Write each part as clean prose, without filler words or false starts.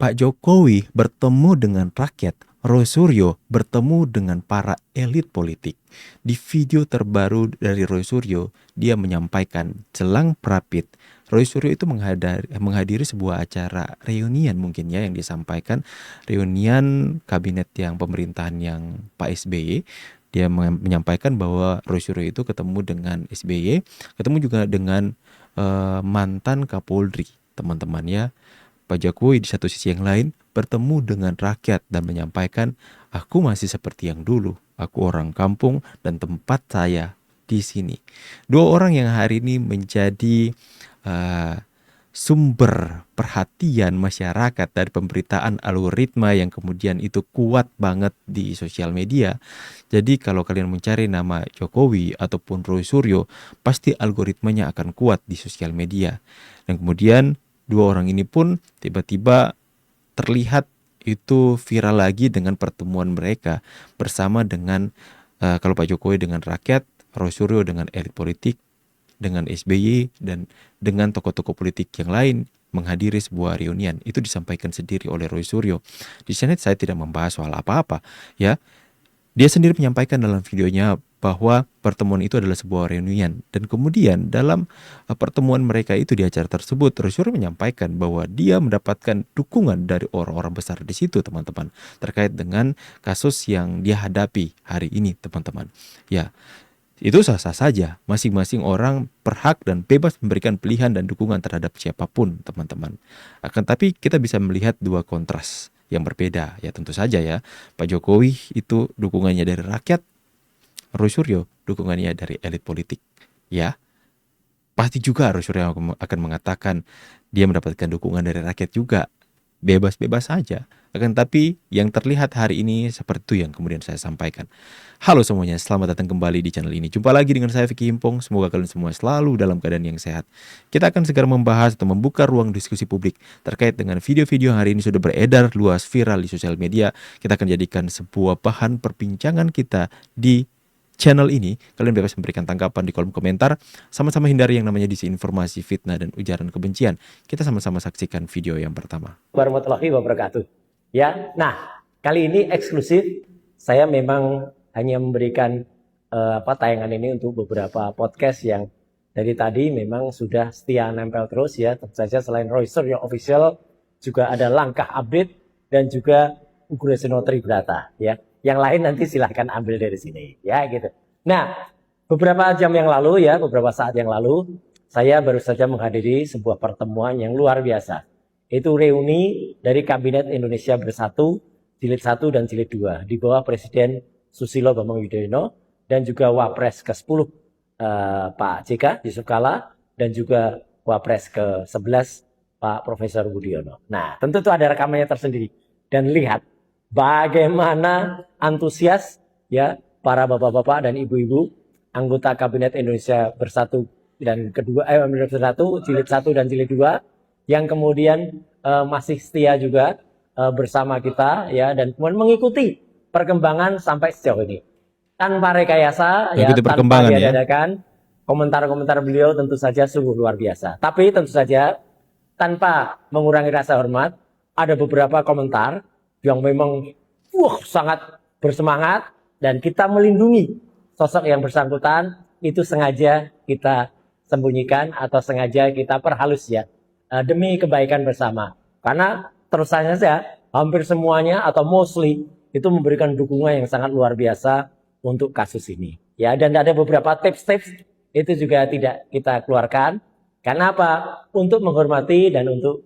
Pak Jokowi bertemu dengan rakyat, Roy Suryo bertemu dengan para elit politik. Di video terbaru dari Roy Suryo, dia menyampaikan jelang Prapit, Roy Suryo itu menghadiri sebuah acara reunian mungkin ya yang disampaikan, reunian kabinet yang pemerintahan yang Pak SBY. Dia menyampaikan bahwa Roy Suryo itu ketemu dengan SBY, ketemu juga dengan mantan Kapolri, teman-teman ya. Pak Jokowi di satu sisi yang lain bertemu dengan rakyat dan menyampaikan, aku masih seperti yang dulu, aku orang kampung dan tempat saya di sini. Dua orang yang hari ini menjadi uh, sumber perhatian masyarakat dari pemberitaan algoritma yang kemudian itu kuat banget di sosial media. Jadi kalau kalian mencari nama Jokowi ataupun Roy Suryo, pasti algoritmanya akan kuat di sosial media. Dan kemudian dua orang ini pun tiba-tiba terlihat itu viral lagi dengan pertemuan mereka bersama dengan kalau Pak Jokowi dengan rakyat, Roy Suryo dengan elit politik, dengan SBY dan dengan tokoh-tokoh politik yang lain menghadiri sebuah reunian. Itu disampaikan sendiri oleh Roy Suryo. Di sini saya tidak membahas soal apa-apa ya. Dia sendiri menyampaikan dalam videonya bahwa pertemuan itu adalah sebuah reunian. Dan kemudian dalam pertemuan mereka itu di acara tersebut, Roy Suryo menyampaikan bahwa dia mendapatkan dukungan dari orang-orang besar di situ, teman-teman. Terkait dengan kasus yang dia hadapi hari ini, teman-teman. Ya, itu sah-sah saja. Masing-masing orang berhak dan bebas memberikan pilihan dan dukungan terhadap siapapun, teman-teman. Akan tapi kita bisa melihat dua kontras yang berbeda. Ya tentu saja ya. Pak Jokowi itu dukungannya dari rakyat, Roy Suryo dukungannya dari elit politik. Ya, pasti juga Roy Suryo akan mengatakan dia mendapatkan dukungan dari rakyat juga. Bebas-bebas saja. Akan tapi yang terlihat hari ini seperti itu yang kemudian saya sampaikan. Halo semuanya, selamat datang kembali di channel ini. Jumpa lagi dengan saya Vicky Himpong. Semoga kalian semua selalu dalam keadaan yang sehat. Kita akan segera membahas atau membuka ruang diskusi publik terkait dengan video-video yang hari ini sudah beredar luas viral di sosial media. Kita akan jadikan sebuah bahan perbincangan kita di channel ini. Kalian bebas memberikan tanggapan di kolom komentar. Sama-sama hindari yang namanya disinformasi, fitnah, dan ujaran kebencian. Kita sama-sama saksikan video yang pertama. Warahmatullahi wabarakatuh. Ya, nah kali ini eksklusif. Saya memang hanya memberikan tayangan ini untuk beberapa podcast yang dari tadi memang sudah setia nempel terus ya. Tentu saja selain Roy Suryo Official juga ada Langkah Update dan juga Ugreseno Tribrata ya. Yang lain nanti silahkan ambil dari sini ya gitu. Nah, beberapa jam yang lalu ya, beberapa saat yang lalu saya baru saja menghadiri sebuah pertemuan yang luar biasa. Itu reuni dari Kabinet Indonesia Bersatu Jilid 1 dan Jilid 2 di bawah Presiden Susilo Bambang Yudhoyono dan juga Wapres ke-10 Pak JK Yusuf Kala dan juga Wapres ke-11 Pak Profesor Budiono. Nah, tentu itu ada rekamannya tersendiri. Dan lihat bagaimana antusias ya para bapak-bapak dan ibu-ibu anggota Kabinet Indonesia Bersatu dan Indonesia Bersatu Jilid 1 dan Jilid 2 yang kemudian masih setia juga bersama kita ya dan kemudian mengikuti perkembangan sampai sejauh ini tanpa rekayasa ya, tanpa diadakan komentar-komentar beliau tentu saja sungguh luar biasa. Tapi tentu saja tanpa mengurangi rasa hormat, ada beberapa komentar yang memang sangat bersemangat dan kita melindungi sosok yang bersangkutan itu sengaja kita sembunyikan atau sengaja kita perhalus ya demi kebaikan bersama. Karena terus saja hampir semuanya atau mostly itu memberikan dukungan yang sangat luar biasa untuk kasus ini. Ya, dan ada beberapa tips-tips itu juga tidak kita keluarkan. Karena apa? Untuk menghormati dan untuk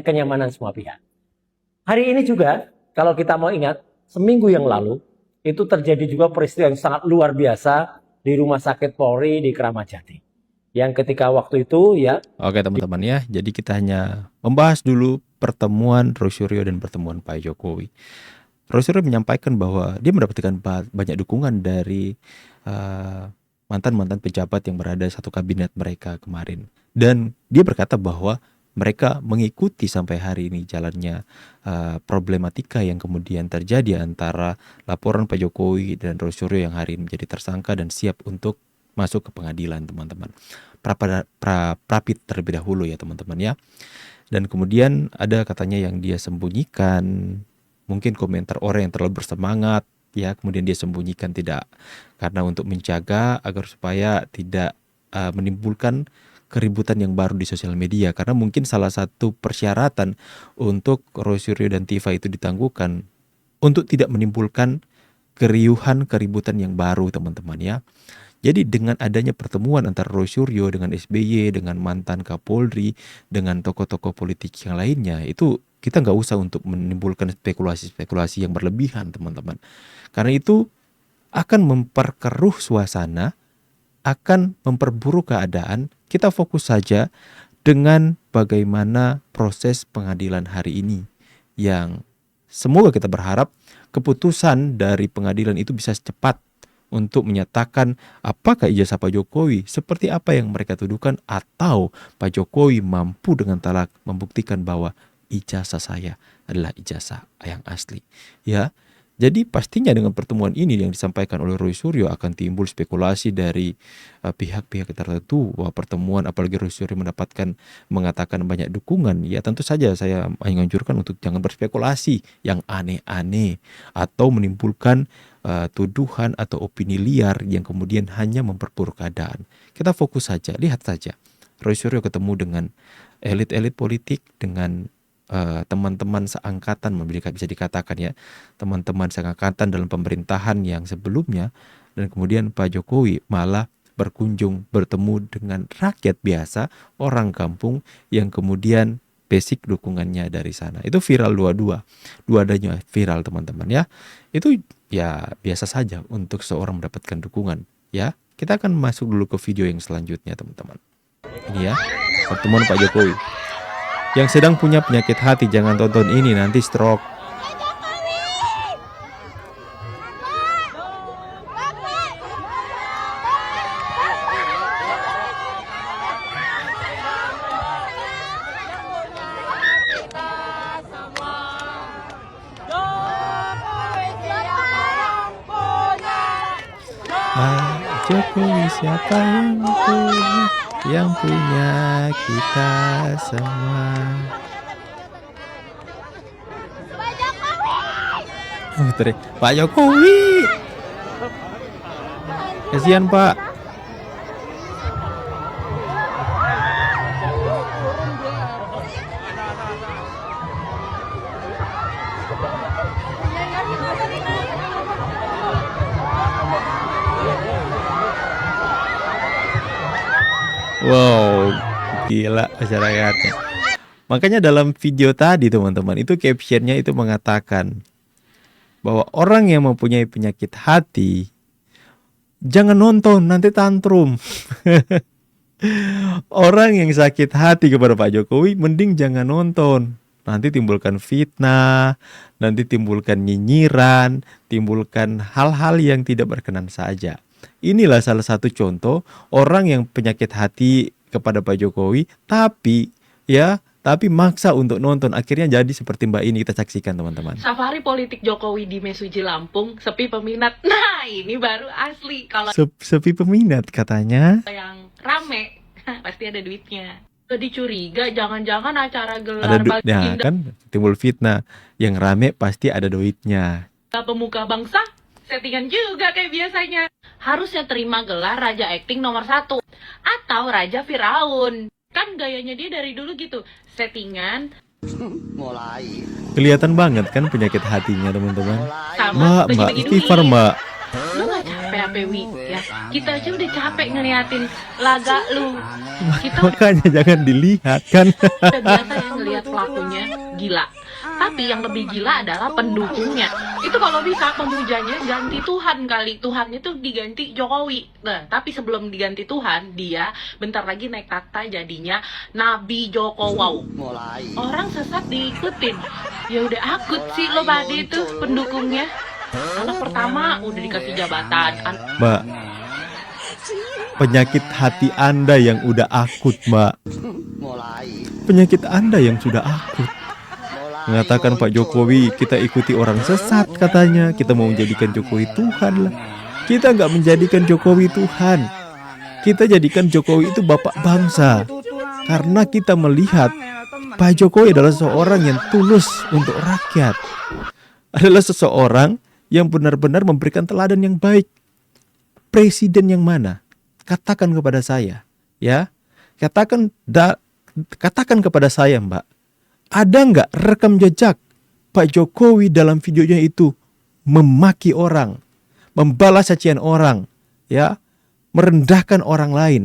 kenyamanan semua pihak. Hari ini juga kalau kita mau ingat seminggu yang lalu itu terjadi juga peristiwa yang sangat luar biasa di Rumah Sakit Polri di Kramat Jati. Yang ketika waktu itu ya. Oke teman-teman ya, jadi kita hanya membahas dulu pertemuan Roy Suryo dan pertemuan Pak Jokowi. Roy Suryo menyampaikan bahwa dia mendapatkan banyak dukungan dari mantan-mantan pejabat yang berada satu kabinet mereka kemarin. Dan dia berkata bahwa mereka mengikuti sampai hari ini jalannya problematika yang kemudian terjadi antara laporan Pak Jokowi dan Roy Suryo yang hari ini menjadi tersangka dan siap untuk masuk ke pengadilan, teman-teman. Prapit terlebih dahulu ya teman-teman ya. Dan kemudian ada katanya yang dia sembunyikan, mungkin komentar orang yang terlalu bersemangat, ya, kemudian dia sembunyikan tidak, karena untuk menjaga agar supaya tidak menimbulkan keributan yang baru di sosial media. Karena mungkin salah satu persyaratan untuk Roy Suryo dan Tifa itu ditangguhkan untuk tidak menimbulkan keriuhan, keributan yang baru, teman-teman ya. Jadi dengan adanya pertemuan antara Roy Suryo dengan SBY, dengan mantan Kapolri, dengan tokoh-tokoh politik yang lainnya, itu kita nggak usah untuk menimbulkan spekulasi-spekulasi yang berlebihan, teman-teman. Karena itu akan memperkeruh suasana, akan memperburuk keadaan. Kita fokus saja dengan bagaimana proses pengadilan hari ini, yang semoga kita berharap keputusan dari pengadilan itu bisa cepat untuk menyatakan apakah ijazah Pak Jokowi seperti apa yang mereka tuduhkan, atau Pak Jokowi mampu dengan telak membuktikan bahwa ijazah saya adalah ijazah yang asli. Ya, jadi pastinya dengan pertemuan ini yang disampaikan oleh Roy Suryo akan timbul spekulasi dari pihak-pihak tertentu bahwa pertemuan, apalagi Roy Suryo mengatakan banyak dukungan. Ya tentu saja saya menganjurkan untuk jangan berspekulasi yang aneh-aneh atau menimbulkan tuduhan atau opini liar yang kemudian hanya memperburuk keadaan. Kita fokus saja, lihat saja Roy Suryo ketemu dengan elit-elit politik, dengan teman-teman seangkatan, bisa dikatakan ya, teman-teman seangkatan dalam pemerintahan yang sebelumnya, dan kemudian Pak Jokowi malah bertemu dengan rakyat biasa, orang kampung yang kemudian basic dukungannya dari sana. Itu viral dua-duanya viral, teman-teman ya. Itu ya biasa saja untuk seorang mendapatkan dukungan ya. Kita akan masuk dulu ke video yang selanjutnya, teman-teman. Ini ya, pertemuan Pak Jokowi. Yang sedang punya penyakit hati jangan tonton ini, nanti stroke. Jokowi siapa yang punya kita semua. Pak Jokowi, kasihan Pak. Wow, gila masyarakatnya. Makanya dalam video tadi, teman-teman, itu captionnya itu mengatakan bahwa orang yang mempunyai penyakit hati jangan nonton, nanti tantrum. Orang yang sakit hati kepada Pak Jokowi mending jangan nonton, nanti timbulkan fitnah, nanti timbulkan nyinyiran, timbulkan hal-hal yang tidak berkenan saja. Inilah salah satu contoh orang yang penyakit hati kepada Pak Jokowi, tapi maksa untuk nonton, akhirnya jadi seperti Mbak ini, kita saksikan, teman-teman. Safari politik Jokowi di Mesuji Lampung, sepi peminat. Nah, ini baru asli. Kalau sepi peminat katanya. yang rame, pasti ada duitnya. Jadi curiga, jangan-jangan acara gelar Nah, kan timbul fitnah. Yang rame pasti ada duitnya. Pemuka bangsa, settingan juga kayak biasanya. Harusnya terima gelar Raja Akting nomor 1 atau Raja Firaun. Kan gayanya dia dari dulu gitu, settingan. Mulai. Kelihatan banget kan penyakit hatinya, teman-teman. Sama Mbak bagi-bagi istighfar, duit. Mbak. Lu gak capek apa Wi? Ya, kita aja udah capek ngeliatin laga lu. Kita Makanya jangan dilihat kan. udah biasa ya ngeliat pelakunya gila. Tapi yang lebih gila adalah pendukungnya. Itu kalau bisa pemujanya ganti Tuhan kali. Tuhannya tuh diganti Jokowi. Nah, tapi sebelum diganti Tuhan, dia bentar lagi naik takhta jadinya Nabi Jokowi. Mulai. Orang sesat diikutin. Ya udah akut sih lo pada itu pendukungnya. Anak pertama udah dikasih jabatan. Mbak, penyakit hati Anda yang udah akut, Mbak. Mulai. Penyakit Anda yang sudah akut. Mengatakan Pak Jokowi, kita ikuti orang sesat katanya. Kita mau menjadikan Jokowi Tuhan lah. Kita nggak menjadikan Jokowi Tuhan. Kita jadikan Jokowi itu bapak bangsa. Karena kita melihat Pak Jokowi adalah seseorang yang tulus untuk rakyat. Adalah seseorang yang benar-benar memberikan teladan yang baik. Presiden yang mana? Katakan kepada saya, ya. Katakan kepada saya, Mbak. Ada nggak rekam jejak Pak Jokowi dalam videonya itu memaki orang, membalas cacian orang, ya, merendahkan orang lain.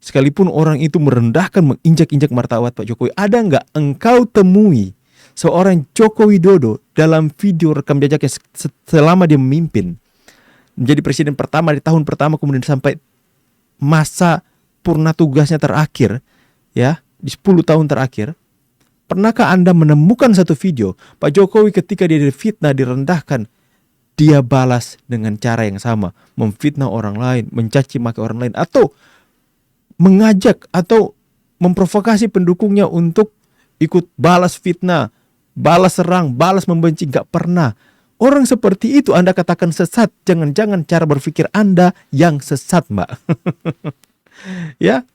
Sekalipun orang itu merendahkan, menginjak-injak martabat Pak Jokowi, ada nggak engkau temui seorang Joko Widodo dalam video rekam jejaknya selama dia memimpin menjadi presiden pertama di tahun pertama, kemudian sampai masa purna tugasnya terakhir, ya, di 10 tahun terakhir? Pernahkah Anda menemukan satu video Pak Jokowi ketika dia difitnah, direndahkan, dia balas dengan cara yang sama, memfitnah orang lain, mencaci maki orang lain, atau mengajak atau memprovokasi pendukungnya untuk ikut balas fitnah, balas serang, balas membenci? Gak pernah. Orang seperti itu Anda katakan sesat. Jangan-jangan cara berpikir Anda yang sesat, Mbak. Ya,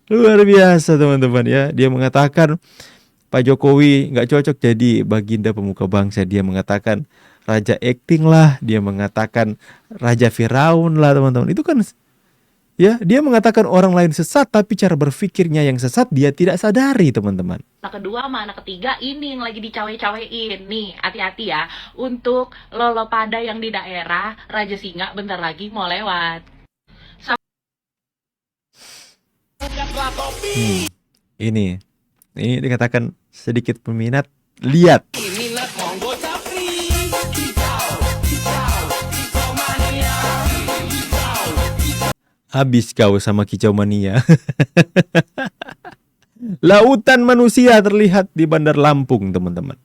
luar biasa teman-teman, ya. Dia mengatakan Pak Jokowi gak cocok jadi baginda pemuka bangsa. Dia mengatakan raja acting lah. Dia mengatakan raja Firaun lah, teman-teman. Itu kan, ya, dia mengatakan orang lain sesat, tapi cara berpikirnya yang sesat dia tidak sadari, teman-teman. Anak kedua sama anak ketiga ini yang lagi dicawe-cawein. Nih, hati-hati ya. Untuk lolo pada yang di daerah Raja Singa bentar lagi mau lewat. Ini dikatakan sedikit peminat. Lihat. Habis kau sama kicau mania. Lautan manusia terlihat di Bandar Lampung, teman-teman.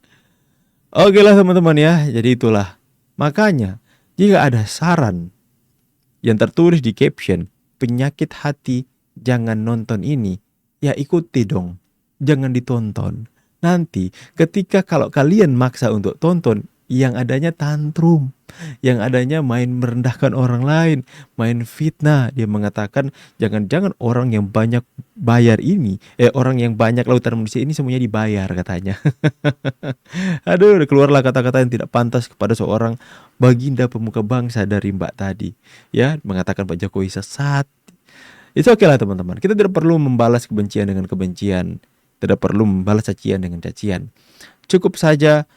Oke lah teman-teman, ya. Jadi itulah. Makanya jika ada saran yang tertulis di caption, penyakit hati jangan nonton ini, ya ikuti dong. Jangan ditonton. Nanti ketika kalau kalian maksa untuk tonton, yang adanya tantrum, yang adanya main merendahkan orang lain, main fitnah. Dia mengatakan jangan-jangan orang yang banyak bayar ini, orang yang banyak lautan manusia ini semuanya dibayar, katanya. Aduh, keluarlah kata-kata yang tidak pantas kepada seorang baginda pemuka bangsa dari Mbak tadi, ya, mengatakan Pak Jokowi sesat. Itu oke lah teman-teman. Kita tidak perlu membalas kebencian dengan kebencian, tidak perlu membalas cacian dengan cacian. Cukup saja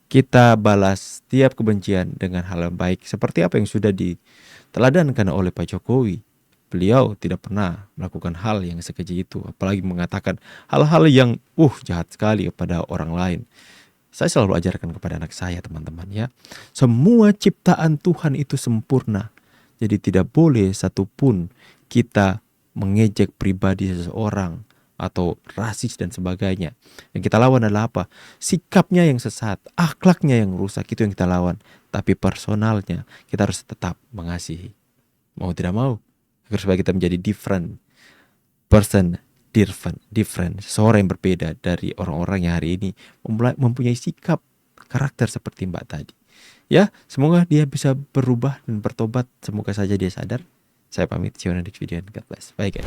kita balas setiap kebencian dengan hal yang baik, seperti apa yang sudah diteladankan oleh Pak Jokowi. Beliau tidak pernah melakukan hal yang sekeji itu, apalagi mengatakan hal-hal yang jahat sekali kepada orang lain. Saya selalu ajarkan kepada anak saya, teman-teman, ya. Semua ciptaan Tuhan itu sempurna. Jadi tidak boleh satupun kita mengejek pribadi seseorang atau rasis dan sebagainya. Yang kita lawan adalah apa? Sikapnya yang sesat, akhlaknya yang rusak, itu yang kita lawan. Tapi personalnya kita harus tetap mengasihi. Mau tidak mau, supaya kita menjadi different person, different, seorang yang berbeda dari orang-orang yang hari ini mempunyai sikap karakter seperti Mbak tadi. Ya, semoga dia bisa berubah dan bertobat. Semoga saja dia sadar. Saya pamit, see you on the next video. God bless. Bye guys.